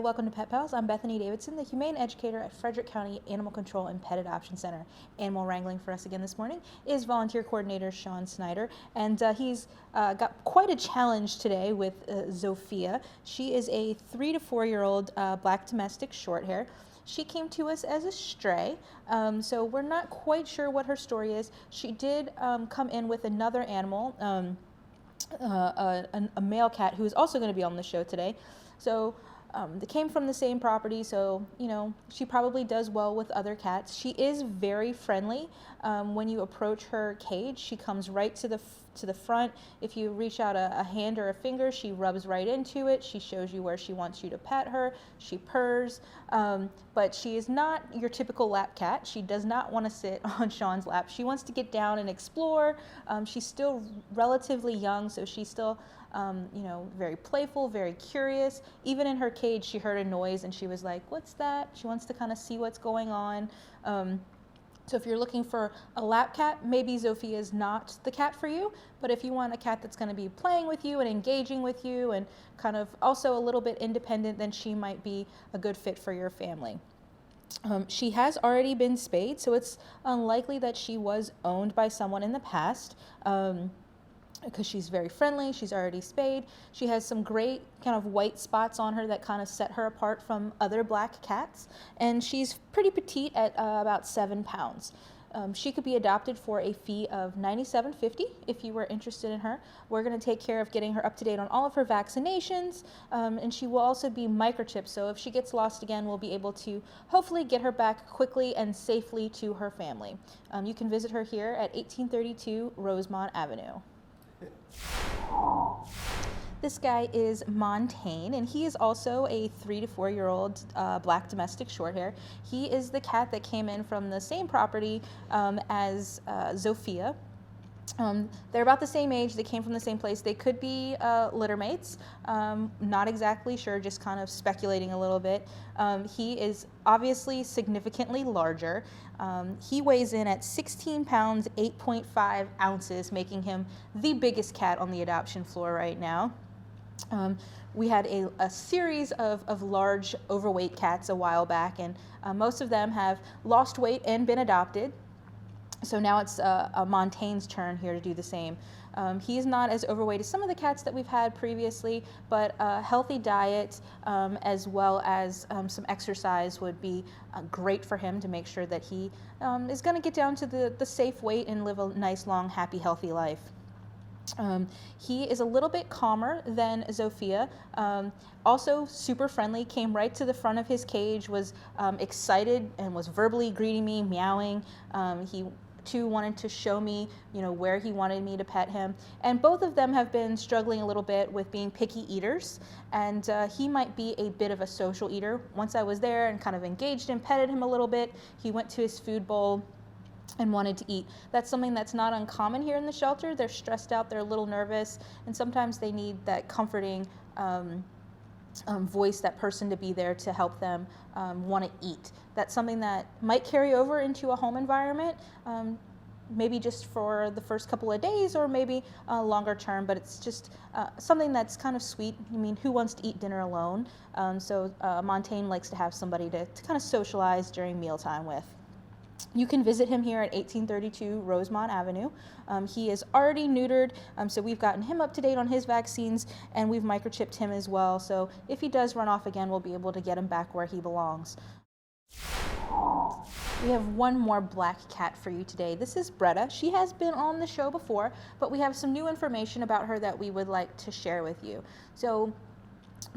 welcome to Pet Pals. I'm Bethany Davidson, the Humane Educator at Frederick County Animal Control and Pet Adoption Center. Animal wrangling for us again this morning is Volunteer Coordinator Sean Snyder, and he's got quite a challenge today with Zofia. She is a 3 to 4 year old black domestic shorthair. She came to us as a stray, so we're not quite sure what her story is. She did come in with another animal, a male cat who is also going to be on the show today. So they came from the same property, so she probably does well with other cats. She is very friendly. When you approach her cage, she comes right to the front. If you reach out a hand or a finger, she rubs right into it. She shows you where she wants you to pet her. She purrs, but she is not your typical lap cat. She does not want to sit on Sean's lap. She wants to get down and explore. She's still relatively young, so she's still very playful, very curious. Even in her cage, she heard a noise and she was like, "What's that?" She wants to kind of see what's going on. So if you're looking for a lap cat, maybe Zofia is not the cat for you. But if you want a cat that's going to be playing with you and engaging with you and kind of also a little bit independent, then she might be a good fit for your family. She has already been spayed, so it's unlikely that she was owned by someone in the past. Because she's very friendly, she's already spayed. She has some great kind of white spots on her that kind of set her apart from other black cats, and she's pretty petite at about 7 pounds. She could be adopted for a fee of $97.50 if you were interested in her. We're going to take care of getting her up to date on all of her vaccinations, and she will also be microchipped, so if she gets lost again, we'll be able to hopefully get her back quickly and safely to her family. You can visit her here at 1832 Rosemont Avenue. This guy is Montaigne, and he is also a 3 to 4 year old black domestic shorthair. He is the cat that came in from the same property as Zofia. They're about the same age. They came from the same place. They could be litter mates. Not exactly sure, just kind of speculating a little bit. He is obviously significantly larger. He weighs in at 16 pounds, 8.5 ounces, making him the biggest cat on the adoption floor right now. We had a series of large overweight cats a while back, and most of them have lost weight and been adopted. So now it's Montaigne's turn here to do the same. He's not as overweight as some of the cats that we've had previously, but a healthy diet as well as some exercise would be great for him to make sure that he is going to get down to the safe weight and live a nice, long, happy, healthy life. He is a little bit calmer than Zofia. Also super friendly, came right to the front of his cage, was excited and was verbally greeting me, meowing. He too wanted to show me, where he wanted me to pet him. And both of them have been struggling a little bit with being picky eaters. And he might be a bit of a social eater. Once I was there and kind of engaged and petted him a little bit, he went to his food bowl and wanted to eat. That's something that's not uncommon here in the shelter. They're stressed out, they're a little nervous, and sometimes they need that comforting voice, that person to be there to help them want to eat. That's something that might carry over into a home environment, maybe just for the first couple of days or maybe longer term, but it's just something that's kind of sweet. I mean, who wants to eat dinner alone? So Montaigne likes to have somebody to kind of socialize during mealtime with. You can visit him here at 1832 Rosemont Avenue. He is already neutered, so we've gotten him up to date on his vaccines, and we've microchipped him as well. So if he does run off again, we'll be able to get him back where he belongs. We have one more black cat for you today. This is Bretta. She has been on the show before, but we have some new information about her that we would like to share with you. So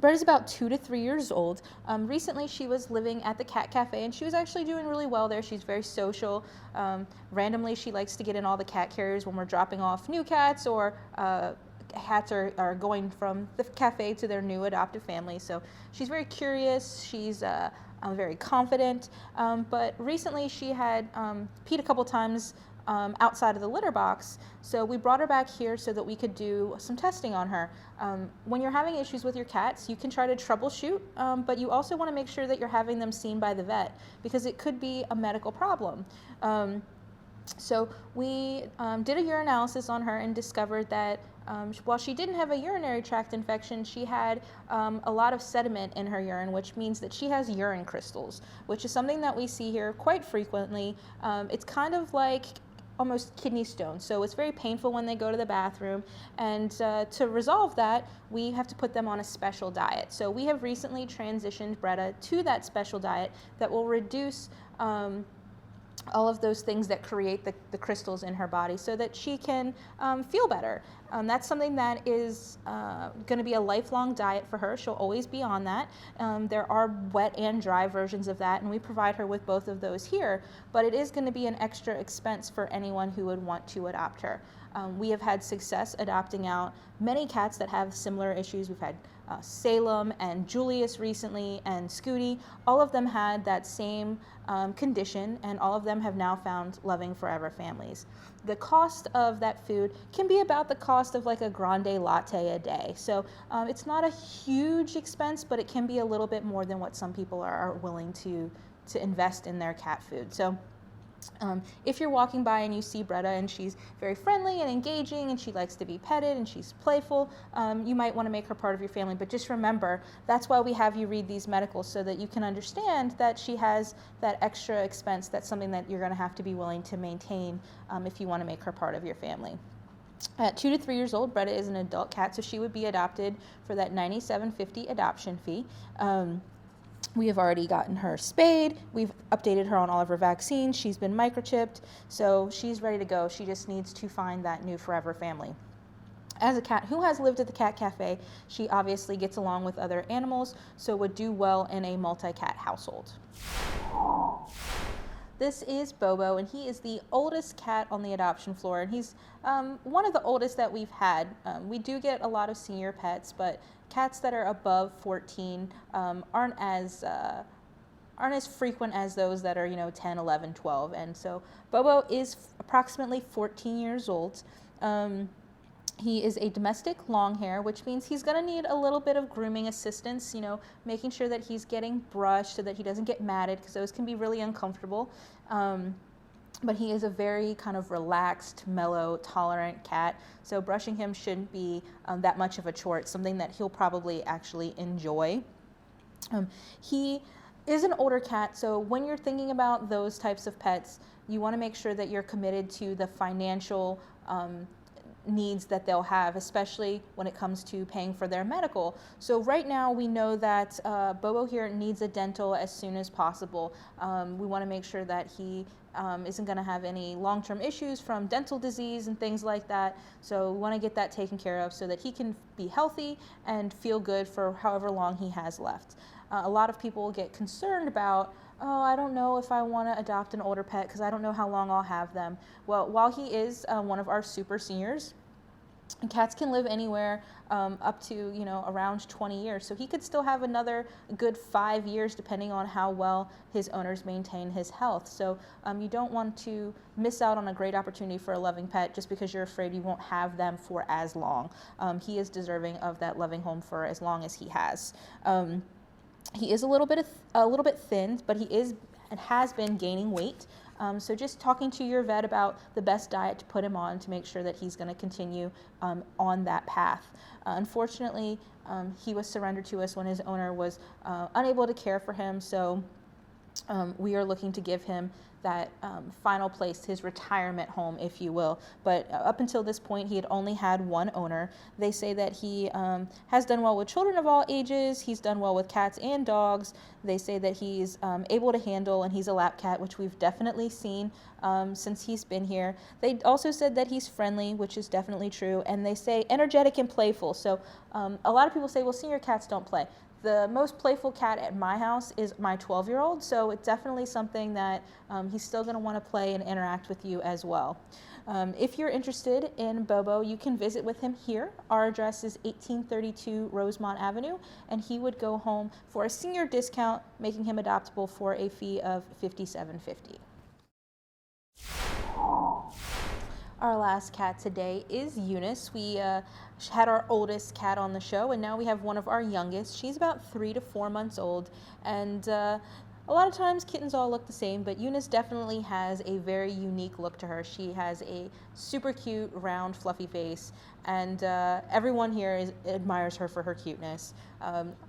Bretta's about 2 to 3 years old. Recently, she was living at the cat cafe, and she was actually doing really well there. She's very social. Randomly, she likes to get in all the cat carriers when we're dropping off new cats or cats are going from the cafe to their new adoptive family. So she's very curious. She's very confident. But recently, she had peed a couple times outside of the litter box. So we brought her back here so that we could do some testing on her. When you're having issues with your cats, you can try to troubleshoot, but you also want to make sure that you're having them seen by the vet because it could be a medical problem. So we did a urinalysis on her and discovered that While she didn't have a urinary tract infection, she had a lot of sediment in her urine, which means that she has urine crystals, which is something that we see here quite frequently. It's kind of like almost kidney stones, so it's very painful when they go to the bathroom, and to resolve that, we have to put them on a special diet. So we have recently transitioned Bretta to that special diet that will reduce all of those things that create the crystals in her body so that she can feel better. That's something that is going to be a lifelong diet for her. She'll always be on that. There are wet and dry versions of that, and we provide her with both of those here, but it is going to be an extra expense for anyone who would want to adopt her. We have had success adopting out many cats that have similar issues. We've had Salem and Julius recently, and Scooty. All of them had that same condition, and all of them have now found loving forever families. The cost of that food can be about the cost of like a grande latte a day. So it's not a huge expense, but it can be a little bit more than what some people are willing to invest in their cat food. So if you're walking by and you see Bretta and she's very friendly and engaging and she likes to be petted and she's playful, you might want to make her part of your family. But just remember, that's why we have you read these medicals, so that you can understand that she has that extra expense. That's something that you're going to have to be willing to maintain if you want to make her part of your family. At 2 to 3 years old, Bretta is an adult cat, so she would be adopted for that $97.50 adoption fee. We have already gotten her spayed. We've updated her on all of her vaccines. She's been microchipped, so she's ready to go. She just needs to find that new forever family. As a cat who has lived at the Cat Cafe, she obviously gets along with other animals, so would do well in a multi-cat household. This is Bobo, and he is the oldest cat on the adoption floor, and he's one of the oldest that we've had. We do get a lot of senior pets, but cats that are above 14 aren't as frequent as those that are 10, 11, 12. And so Bobo is approximately 14 years old. He is a domestic long hair, which means he's going to need a little bit of grooming assistance, making sure that he's getting brushed so that he doesn't get matted, because those can be really uncomfortable. But he is a very kind of relaxed, mellow, tolerant cat, so brushing him shouldn't be that much of a chore. It's something that he'll probably actually enjoy. He is an older cat, so when you're thinking about those types of pets, you want to make sure that you're committed to the financial needs that they'll have, especially when it comes to paying for their medical. So right now we know that Bobo here needs a dental as soon as possible. We want to make sure that he isn't going to have any long-term issues from dental disease and things like that. So we want to get that taken care of so that he can be healthy and feel good for however long he has left. A lot of people get concerned about, I don't know if I want to adopt an older pet because I don't know how long I'll have them. Well, while he is one of our super seniors, cats can live anywhere up to around 20 years, so he could still have another good 5 years depending on how well his owners maintain his health. So you don't want to miss out on a great opportunity for a loving pet just because you're afraid you won't have them for as long. He is deserving of that loving home for as long as he has. He is a little bit thin, but he is and has been gaining weight. So just talking to your vet about the best diet to put him on to make sure that he's going to continue on that path. Unfortunately, he was surrendered to us when his owner was unable to care for him, so we are looking to give him that final place, his retirement home, if you will. But up until this point, he had only had one owner. They say that he has done well with children of all ages. He's done well with cats and dogs. They say that he's able to handle, and he's a lap cat, which we've definitely seen since he's been here. They also said that he's friendly, which is definitely true. And they say energetic and playful. So a lot of people say, well, senior cats don't play. The most playful cat at my house is my 12-year-old, so it's definitely something that he's still going to want to play and interact with you as well. If you're interested in Bobo, you can visit with him here. Our address is 1832 Rosemont Avenue, and he would go home for a senior discount, making him adoptable for a fee of $57.50. Our last cat today is Eunice. We had our oldest cat on the show, and now we have one of our youngest. She's about 3 to 4 months old, and A lot of times kittens all look the same, but Eunice definitely has a very unique look to her. She has a super cute, round, fluffy face, and everyone here admires her for her cuteness.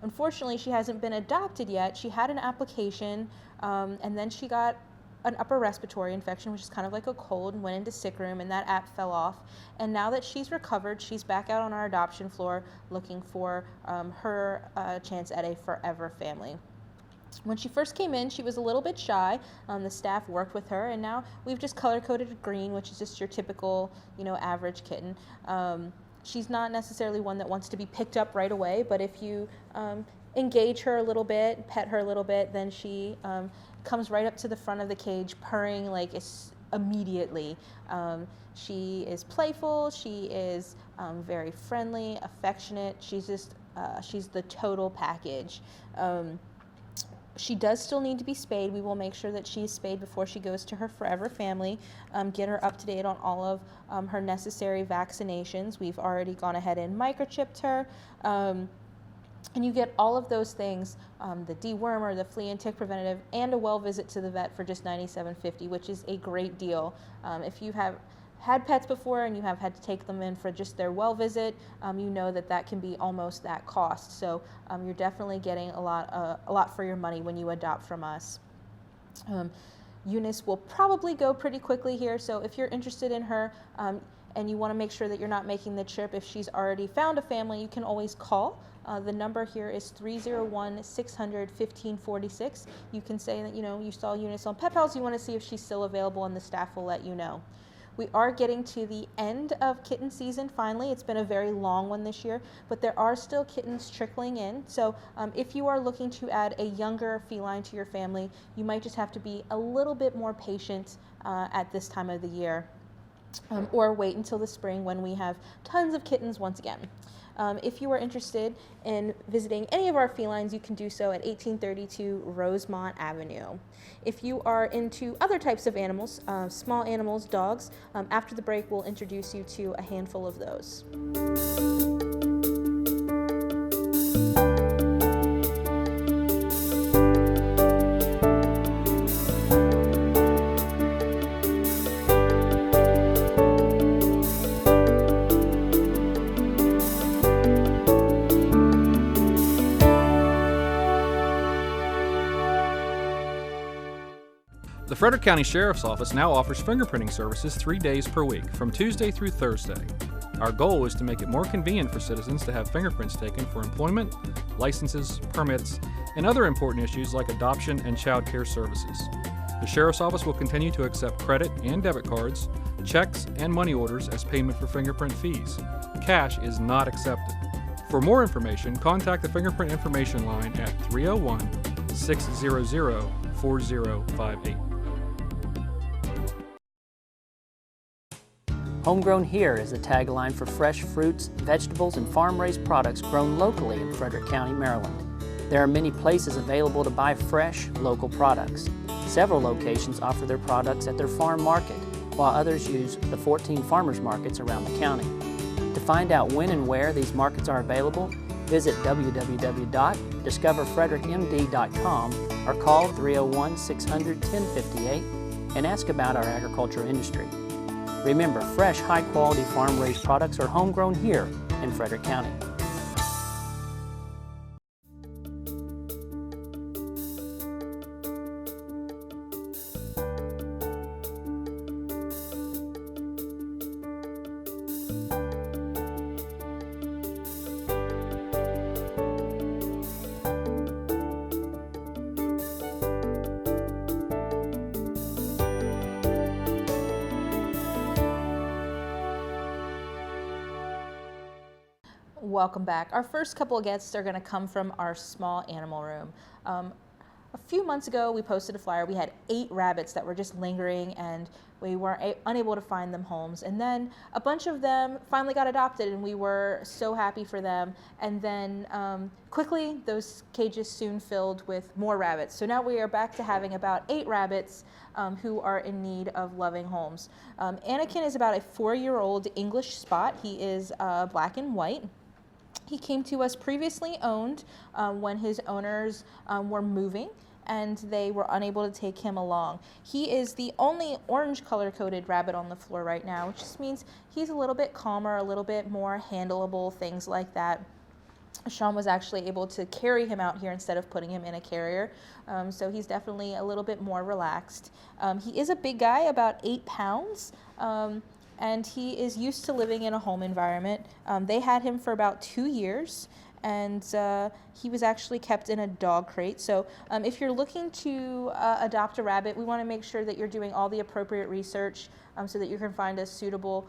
Unfortunately, she hasn't been adopted yet. She had an application, and then she got an upper respiratory infection, which is kind of like a cold, and went into sick room, and that app fell off. And now that she's recovered, she's back out on our adoption floor looking for her chance at a forever family. When she first came in, she was a little bit shy. The staff worked with her, and now we've just color-coded her green, which is just your typical, average kitten. She's not necessarily one that wants to be picked up right away, but if you engage her a little bit, pet her a little bit, then she comes right up to the front of the cage, purring like immediately. She is playful. She is very friendly, affectionate. She's the total package. She does still need to be spayed. We will make sure that she is spayed before she goes to her forever family, get her up to date on all of her necessary vaccinations. We've already gone ahead and microchipped her. And you get all of those things, the dewormer, the flea and tick preventative, and a well visit to the vet for just $97.50, which is a great deal. If you have had pets before and you have had to take them in for just their well visit, you know that can be almost that cost. So you're definitely getting a lot for your money when you adopt from us. Eunice will probably go pretty quickly here, so if you're interested in her and you want to make sure that you're not making the trip if she's already found a family, you can always call. The number here is 301-600-1546. You can say that you saw Eunice on Pet Pals, you want to see if she's still available, and the staff will let you know. We are getting to the end of kitten season finally. It's been a very long one this year, but there are still kittens trickling in. So if you are looking to add a younger feline to your family, you might just have to be a little bit more patient at this time of the year, or wait until the spring when we have tons of kittens once again. If you are interested in visiting any of our felines, you can do so at 1832 Rosemont Avenue. If you are into other types of animals, small animals, dogs, after the break we'll introduce you to a handful of those. The Frederick County Sheriff's Office now offers fingerprinting services 3 days per week, from Tuesday through Thursday. Our goal is to make it more convenient for citizens to have fingerprints taken for employment, licenses, permits, and other important issues like adoption and child care services. The Sheriff's Office will continue to accept credit and debit cards, checks, and money orders as payment for fingerprint fees. Cash is not accepted. For more information, contact the Fingerprint Information Line at 301-600-4058. Homegrown here is the tagline for fresh fruits, vegetables, and farm-raised products grown locally in Frederick County, Maryland. There are many places available to buy fresh, local products. Several locations offer their products at their farm market, while others use the 14 farmers markets around the county. To find out when and where these markets are available, visit www.discoverfrederickmd.com or call 301-600-1058 and ask about our agriculture industry. Remember, fresh, high-quality farm-raised products are homegrown here in Frederick County. Welcome back. Our first couple of guests are going to come from our small animal room. A few months ago, we posted a flyer. We had 8 rabbits that were just lingering, and we were unable to find them homes. And then a bunch of them finally got adopted, and we were so happy for them. And then quickly, those cages soon filled with more rabbits. So now we are back to having about 8 rabbits who are in need of loving homes. Anakin is about a 4-year-old English spot. He is black and white. He came to us previously owned when his owners were moving, and they were unable to take him along. He is the only orange color-coded rabbit on the floor right now, which just means he's a little bit calmer, a little bit more handleable, things like that. Sean was actually able to carry him out here instead of putting him in a carrier. So he's definitely a little bit more relaxed. He is a big guy, about 8 pounds. And he is used to living in a home environment. They had him for about 2 years, and he was actually kept in a dog crate. So if you're looking to adopt a rabbit, we want to make sure that you're doing all the appropriate research so that you can find a suitable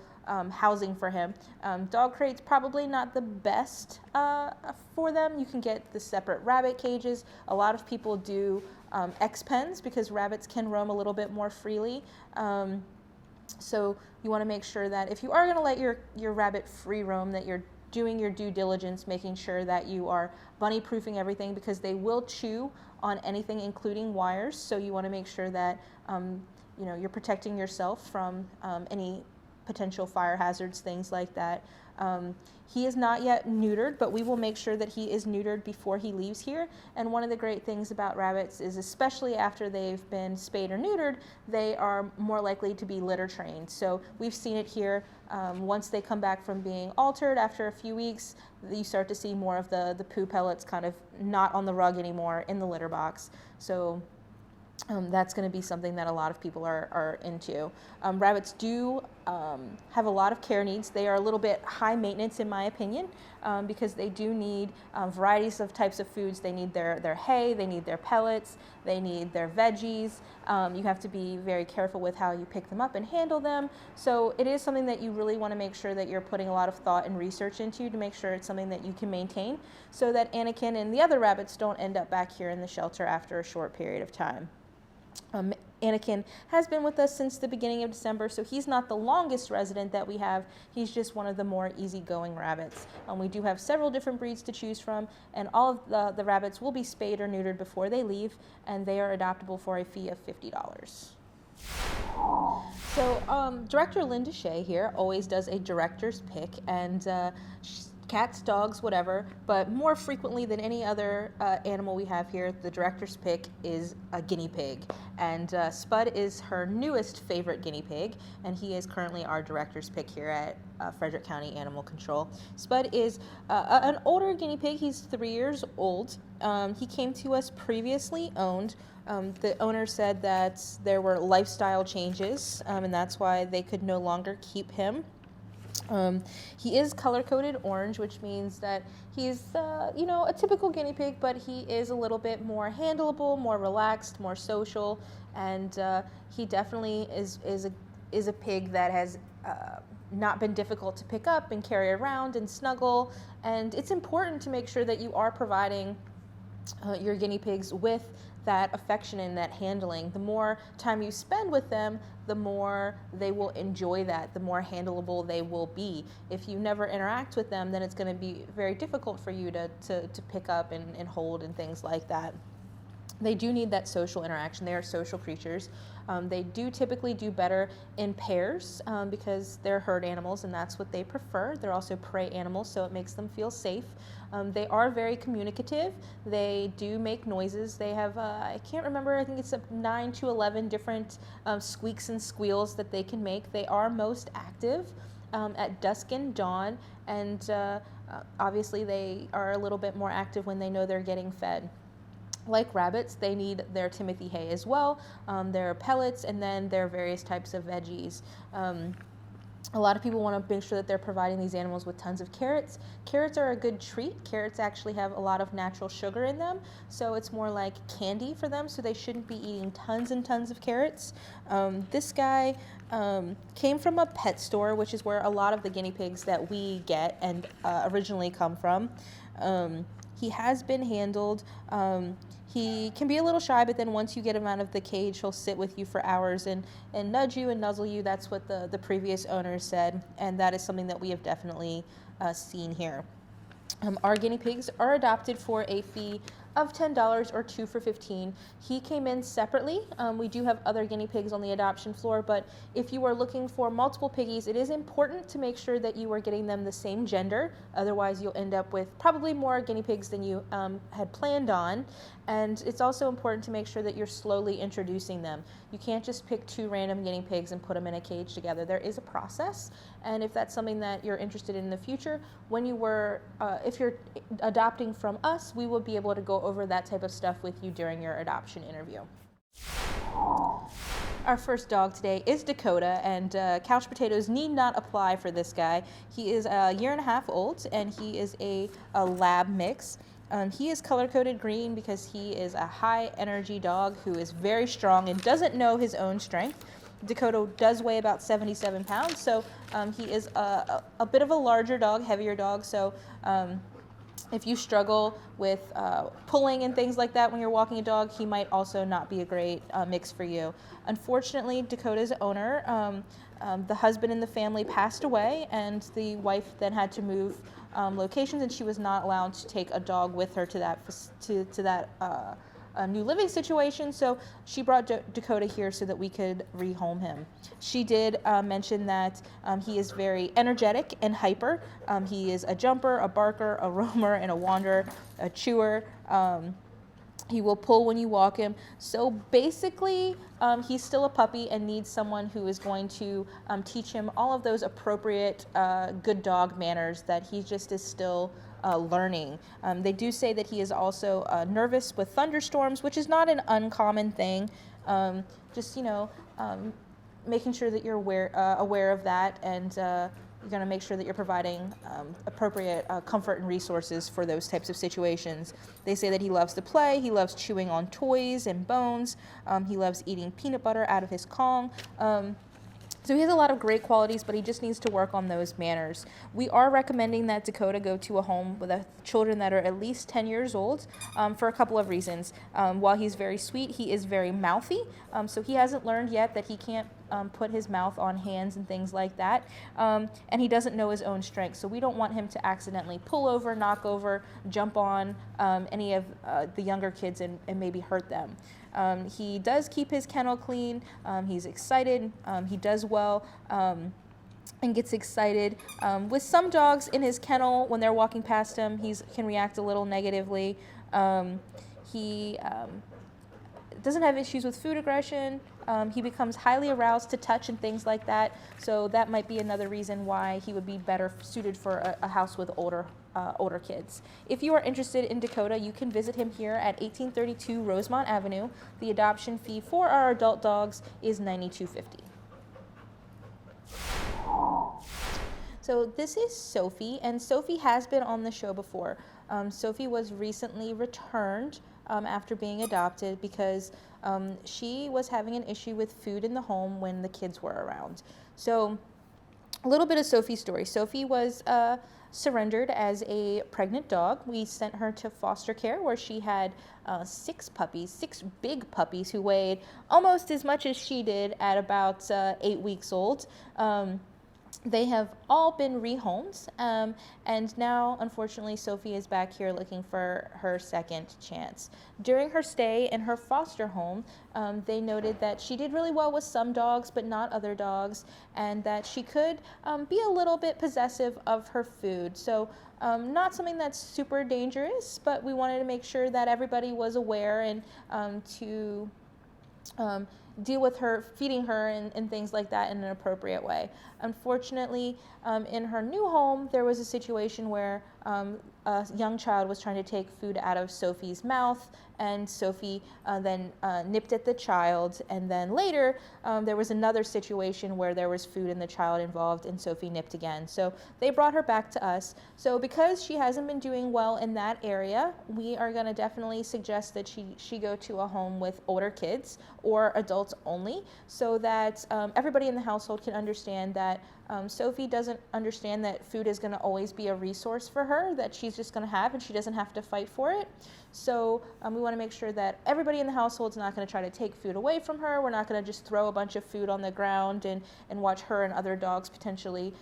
housing for him. Dog crates probably not the best for them. You can get the separate rabbit cages. A lot of people do X pens because rabbits can roam a little bit more freely. So you want to make sure that if you are going to let your rabbit free roam, that you're doing your due diligence, making sure that you are bunny proofing everything, because they will chew on anything, including wires. So you want to make sure that you're protecting yourself from any potential fire hazards, things like that. He is not yet neutered, but we will make sure that he is neutered before he leaves here. And one of the great things about rabbits is, especially after they've been spayed or neutered, they are more likely to be litter trained. So we've seen it here. Once they come back from being altered after a few weeks, you start to see more of the poo pellets kind of not on the rug anymore, in the litter box. So that's going to be something that a lot of people are into. Rabbits do have a lot of care needs. They are a little bit high maintenance, in my opinion, because they do need varieties of types of foods. They need their hay, they need their pellets, they need their veggies. You have to be very careful with how you pick them up and handle them. So it is something that you really want to make sure that you're putting a lot of thought and research into, to make sure it's something that you can maintain, so that Anakin and the other rabbits don't end up back here in the shelter after a short period of time. Anakin has been with us since the beginning of December, so he's not the longest resident that we have. He's just one of the more easygoing rabbits. We do have several different breeds to choose from, and all of the rabbits will be spayed or neutered before they leave, and they are adoptable for a fee of $50. So Director Linda Shea here always does a director's pick, and cats, dogs, whatever, but more frequently than any other animal we have here, the director's pick is a guinea pig. And Spud is her newest favorite guinea pig, and he is currently our director's pick here at Frederick County Animal Control. Spud is an older guinea pig. He's 3 years old. He came to us previously owned. The owner said that there were lifestyle changes, and that's why they could no longer keep him. He is color-coded orange, which means that he's, a typical guinea pig, but he is a little bit more handleable, more relaxed, more social, and he definitely is a pig that has not been difficult to pick up and carry around and snuggle. And it's important to make sure that you are providing your guinea pigs with that affection and that handling. The more time you spend with them, the more they will enjoy that, the more handleable they will be. If you never interact with them, then it's going to be very difficult for you to pick up and hold and things like that. They do need that social interaction. They are social creatures. They do typically do better in pairs because they're herd animals, and that's what they prefer. They're also prey animals, so it makes them feel safe. They are very communicative. They do make noises. They have, I can't remember, I think it's 9 to 11 different squeaks and squeals that they can make. They are most active at dusk and dawn, and obviously they are a little bit more active when they know they're getting fed. Like rabbits, they need their Timothy hay as well, their pellets, and then their various types of veggies. A lot of people want to make sure that they're providing these animals with tons of carrots. Carrots are a good treat. Carrots actually have a lot of natural sugar in them, so it's more like candy for them, so they shouldn't be eating tons and tons of carrots. This guy came from a pet store, which is where a lot of the guinea pigs that we get and originally come from. He has been handled. He can be a little shy, but then once you get him out of the cage, he'll sit with you for hours and nudge you and nuzzle you. That's what the previous owner said, and that is something that we have definitely seen here. Our guinea pigs are adopted for a fee of $10 or 2 for $15. He came in separately. We do have other guinea pigs on the adoption floor, but if you are looking for multiple piggies, it is important to make sure that you are getting them the same gender. Otherwise, you'll end up with probably more guinea pigs than you had planned on. And it's also important to make sure that you're slowly introducing them. You can't just pick 2 random guinea pigs and put them in a cage together. There is a process, and if that's something that you're interested in the future, if you're adopting from us, we will be able to go over that type of stuff with you during your adoption interview. Our first dog today is Dakota, and couch potatoes need not apply for this guy. He is a year and a half old, and he is a lab mix. He is color-coded green because he is a high-energy dog who is very strong and doesn't know his own strength. Dakota does weigh about 77 pounds, so he is a bit of a larger dog, heavier dog, so if you struggle with pulling and things like that when you're walking a dog, he might also not be a great mix for you. Unfortunately, Dakota's owner, the husband in the family passed away, and the wife then had to move locations, and she was not allowed to take a dog with her to that new living situation, so she brought Dakota here so that we could rehome him. She did mention that he is very energetic and hyper. He is a jumper, a barker, a roamer, and a wanderer, a chewer. He will pull when you walk him. So basically, he's still a puppy and needs someone who is going to teach him all of those appropriate good dog manners that he just is still learning. They do say that he is also nervous with thunderstorms, which is not an uncommon thing. Just, making sure that you're aware of that, and you're going to make sure that you're providing appropriate comfort and resources for those types of situations. They say that he loves to play, he loves chewing on toys and bones, he loves eating peanut butter out of his Kong. So he has a lot of great qualities, but he just needs to work on those manners. We are recommending that Dakota go to a home with children that are at least 10 years old for a couple of reasons. While he's very sweet, he is very mouthy, so he hasn't learned yet that he can't put his mouth on hands and things like that, and he doesn't know his own strength, so we don't want him to accidentally pull over, knock over, jump on any of the younger kids and maybe hurt them. He does keep his kennel clean. He's excited. He does well and gets excited. With some dogs in his kennel, when they're walking past him, he can react a little negatively. He doesn't have issues with food aggression. He becomes highly aroused to touch and things like that. So that might be another reason why he would be better suited for a house with older kids. If you are interested in Dakota, you can visit him here at 1832 Rosemont Avenue. The adoption fee for our adult dogs is $92.50. So this is Sophie, and Sophie has been on the show before. Sophie was recently returned after being adopted because she was having an issue with food in the home when the kids were around. So a little bit of Sophie's story. Sophie was surrendered as a pregnant dog. We sent her to foster care where she had 6 big puppies who weighed almost as much as she did at about 8 weeks old. They have all been rehomed, and now, unfortunately, Sophie is back here looking for her second chance. During her stay in her foster home, they noted that she did really well with some dogs, but not other dogs, and that she could be a little bit possessive of her food. So not something that's super dangerous, but we wanted to make sure that everybody was aware and to deal with her, feeding her and things like that in an appropriate way. Unfortunately, in her new home, there was a situation where a young child was trying to take food out of Sophie's mouth, and Sophie then nipped at the child, and then later there was another situation where there was food and the child involved, and Sophie nipped again. So they brought her back to us. So because she hasn't been doing well in that area, we are going to definitely suggest that she go to a home with older kids or adults only, so that everybody in the household can understand that Sophie doesn't understand that food is going to always be a resource for her, that she's just going to have, and she doesn't have to fight for it. So we want to make sure that everybody in the household is not going to try to take food away from her. We're not going to just throw a bunch of food on the ground and watch her and other dogs potentially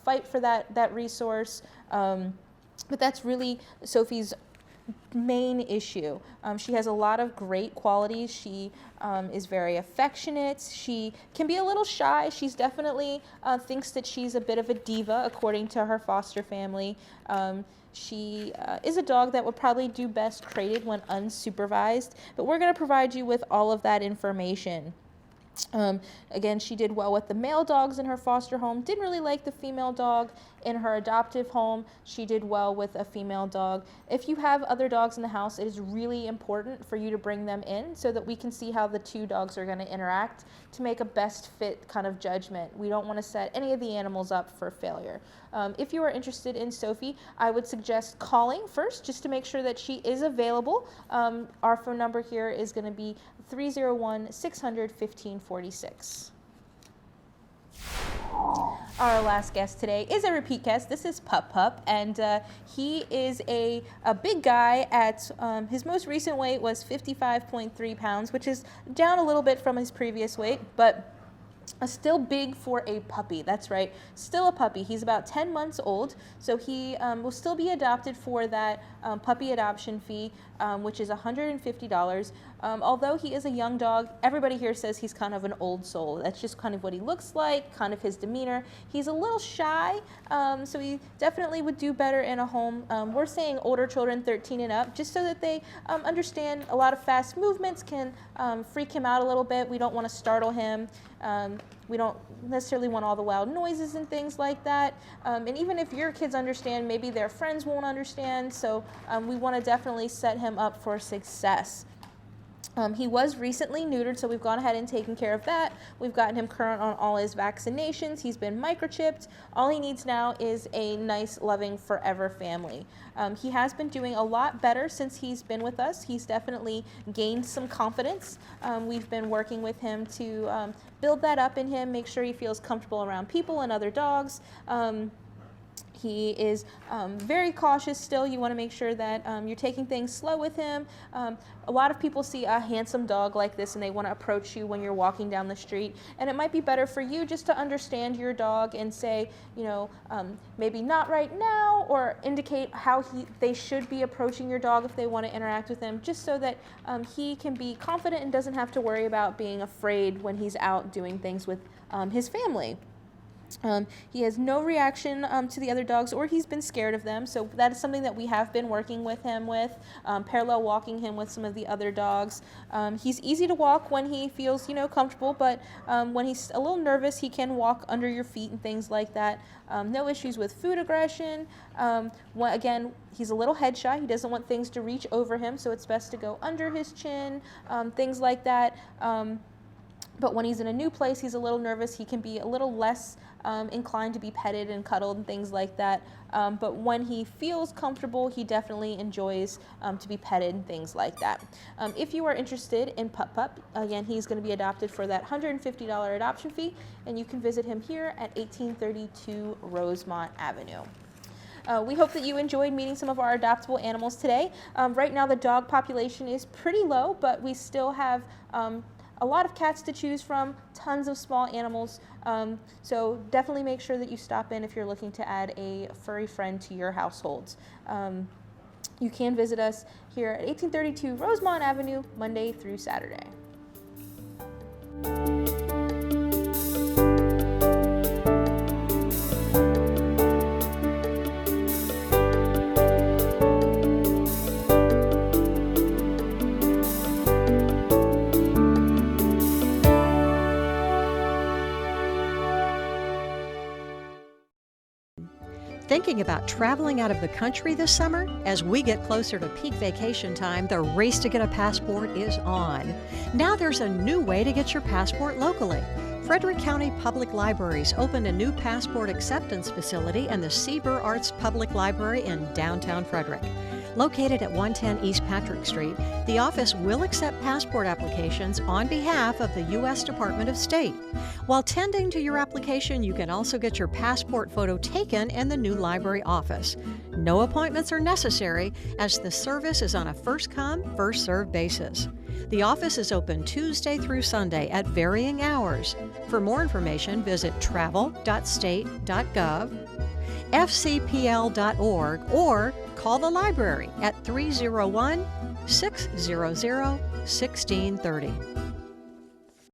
fight for that resource. But that's really Sophie's main issue. She has a lot of great qualities. She is very affectionate. She can be a little shy. She's definitely thinks that she's a bit of a diva, according to her foster family. She is a dog that would probably do best crated when unsupervised, but we're going to provide you with all of that information. Again, she did well with the male dogs in her foster home, didn't really like the female dog in her adoptive home. She did well with a female dog. If you have other dogs in the house, it is really important for you to bring them in so that we can see how the two dogs are going to interact to make a best fit kind of judgment. We don't want to set any of the animals up for failure. If you are interested in Sophie, I would suggest calling first just to make sure that she is available. Our phone number here is going to be 301-600-1546. Our last guest today is a repeat guest. This is Pup, and he is a big guy. At his most recent weight was 55.3 pounds, which is down a little bit from his previous weight, but still big for a puppy. That's right, still a puppy. He's about 10 months old, so he will still be adopted for that puppy adoption fee, which is $150. Although he is a young dog, everybody here says he's kind of an old soul. That's just kind of what he looks like, kind of his demeanor. He's a little shy, so he definitely would do better in a home. We're saying older children, 13 and up, just so that they understand a lot of fast movements can freak him out a little bit. We don't want to startle him. We don't necessarily want all the loud noises and things like that. And even if your kids understand, maybe their friends won't understand. So we want to definitely set him up for success. He was recently neutered, so we've gone ahead and taken care of that. We've gotten him current on all his vaccinations. He's been microchipped. All he needs now is a nice, loving, forever family. He has been doing a lot better since he's been with us. He's definitely gained some confidence. We've been working with him to build that up in him, make sure he feels comfortable around people and other dogs. He is very cautious still. You want to make sure that you're taking things slow with him. A lot of people see a handsome dog like this and they want to approach you when you're walking down the street. And it might be better for you just to understand your dog and say, you know, maybe not right now, or indicate how they should be approaching your dog if they want to interact with him, just so that he can be confident and doesn't have to worry about being afraid when he's out doing things with his family. He has no reaction to the other dogs, or he's been scared of them, so that is something that we have been working with him with, parallel walking him with some of the other dogs. He's easy to walk when he feels, you know, comfortable, but when he's a little nervous, he can walk under your feet and things like that. No issues with food aggression. Again, he's a little head shy. He doesn't want things to reach over him, so it's best to go under his chin, things like that. But when he's in a new place, he's a little nervous. He can be a little less inclined to be petted and cuddled and things like that. But when he feels comfortable, he definitely enjoys to be petted and things like that. If you are interested in Pup, again, he's going to be adopted for that $150 adoption fee, and you can visit him here at 1832 Rosemont Avenue. We hope that you enjoyed meeting some of our adoptable animals today. Right now, the dog population is pretty low, but we still have a lot of cats to choose from, tons of small animals, so definitely make sure that you stop in if you're looking to add a furry friend to your household. You can visit us here at 1832 Rosemont Avenue, Monday through Saturday. Thinking about traveling out of the country this summer? As we get closer to peak vacation time, the race to get a passport is on. Now there's a new way to get your passport locally. Frederick County Public Libraries opened a new passport acceptance facility in the Seaver Arts Public Library in downtown Frederick. Located at 110 East Patrick Street, the office will accept passport applications on behalf of the U.S. Department of State. While tending to your application, you can also get your passport photo taken in the new library office. No appointments are necessary, as the service is on a first-come, first-served basis. The office is open Tuesday through Sunday at varying hours. For more information, visit travel.state.gov, fcpl.org, or call the library at 301 600 1630.